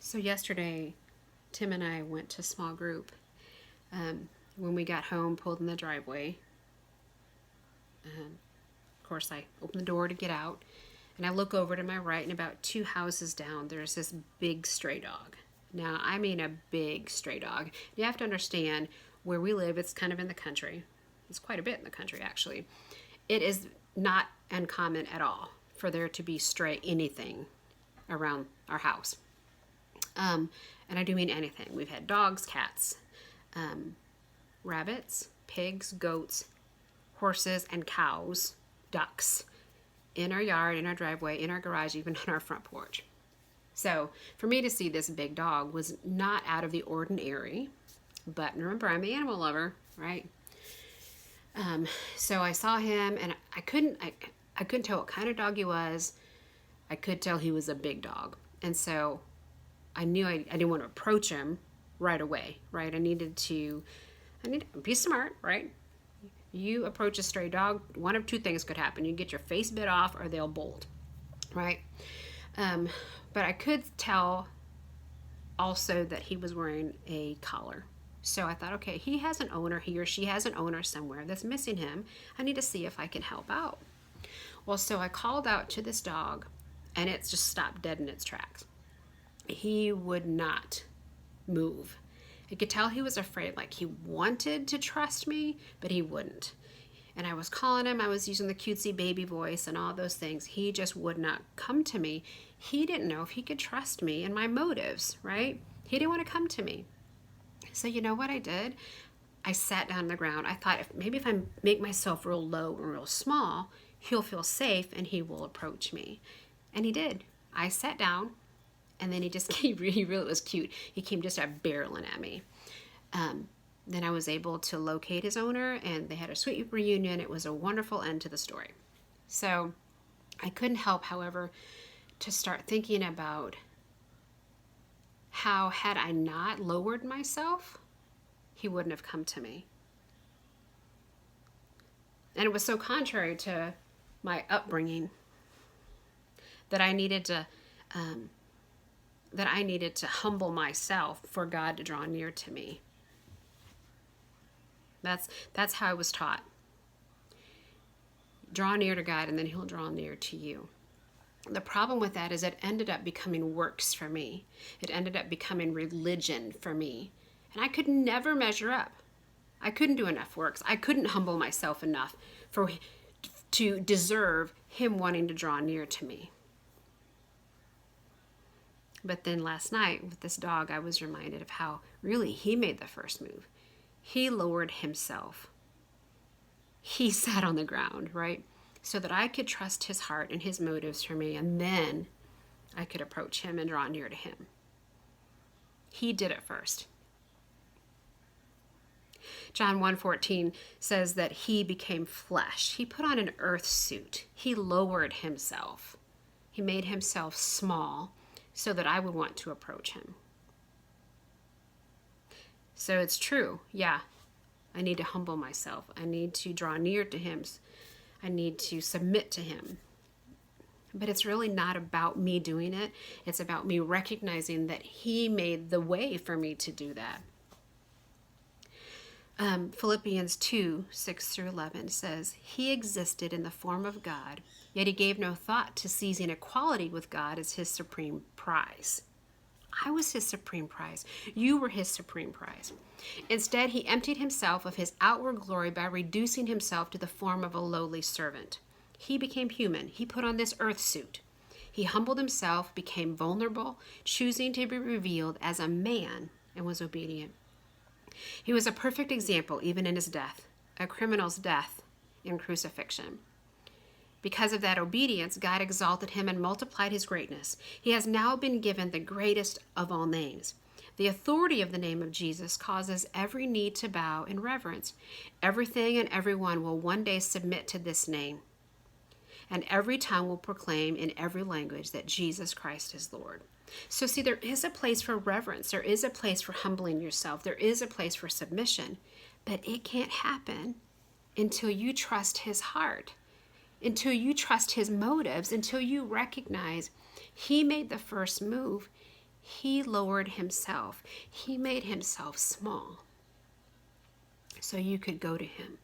So yesterday, Tim and I went to small group. When we got home, pulled in the driveway. Of course, I opened the door to get out, and I look over to my right, and about 2 houses down, there's this big stray dog. Now, I mean a big stray dog. You have to understand where we live, it's kind of in the country. It's quite a bit in the country, actually. It is not uncommon at all for there to be stray anything around our house. And I do mean anything. We've had dogs, cats, rabbits, pigs, goats, horses, and cows, ducks in our yard, in our driveway, in our garage, even on our front porch. So for me to see this big dog was not out of the ordinary, but remember, I'm an animal lover, right? So I saw him, and I couldn't tell what kind of dog he was. I could tell he was a big dog, and so I knew I didn't want to approach him right away, right? I needed to be smart, right? You approach a stray dog, one of two things could happen. You get your face bit off, or they'll bolt, right? But I could tell also that he was wearing a collar. So I thought, okay, he has an owner, he or she has an owner somewhere that's missing him. I need to see if I can help out. Well, so I called out to this dog, and it just stopped dead in its tracks. He would not move. I could tell he was afraid, like he wanted to trust me, but he wouldn't. And I was calling him, I was using the cutesy baby voice and all those things. He just would not come to me. He didn't know if he could trust me and my motives, right? He didn't want to come to me. So you know what I did? I sat down on the ground. I thought maybe if I make myself real low and real small, he'll feel safe and he will approach me. And he did. I sat down, and then he really was cute. He came just barreling at me. Then I was able to locate his owner, and they had a sweet reunion. It was a wonderful end to the story. So I couldn't help, however, to start thinking about how, had I not lowered myself, he wouldn't have come to me. And it was so contrary to my upbringing that I needed to humble myself for God to draw near to me. That's how I was taught. Draw near to God, and then he'll draw near to you. The problem with that is it ended up becoming works for me. It ended up becoming religion for me. And I could never measure up. I couldn't do enough works. I couldn't humble myself enough to deserve him wanting to draw near to me. But then last night with this dog, I was reminded of how really he made the first move. He lowered himself. He sat on the ground, right? So that I could trust his heart and his motives for me, and then I could approach him and draw near to him. He did it first. John 1:14 says that he became flesh. He put on an earth suit. He lowered himself. He made himself small so that I would want to approach him. So it's true. Yeah, I need to humble myself. I need to draw near to him. I need to submit to him. But it's really not about me doing it. It's about me recognizing that he made the way for me to do that. Philippians 2:6-11 says, he existed in the form of God, yet he gave no thought to seizing equality with God as his supreme prize. I was his supreme prize. You were his supreme prize. Instead, he emptied himself of his outward glory by reducing himself to the form of a lowly servant. He became human. He put on this earth suit. He humbled himself, became vulnerable, choosing to be revealed as a man, and was obedient. He was a perfect example, even in his death, a criminal's death in crucifixion. Because of that obedience, God exalted him and multiplied his greatness. He has now been given the greatest of all names. The authority of the name of Jesus causes every knee to bow in reverence. Everything and everyone will one day submit to this name. And every tongue will proclaim in every language that Jesus Christ is Lord. So see, there is a place for reverence. There is a place for humbling yourself. There is a place for submission. But it can't happen until you trust his heart, until you trust his motives, until you recognize he made the first move. He lowered himself. He made himself small so you could go to him.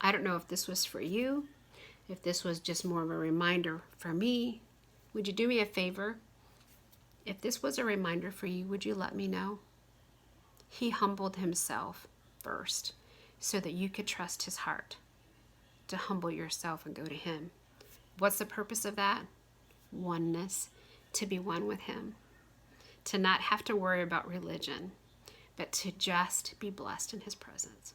I don't know if this was for you, if this was just more of a reminder for me. Would you do me a favor? If this was a reminder for you, would you let me know? He humbled himself first so that you could trust his heart to humble yourself and go to him. What's the purpose of that? Oneness, to be one with him, to not have to worry about religion, but to just be blessed in his presence.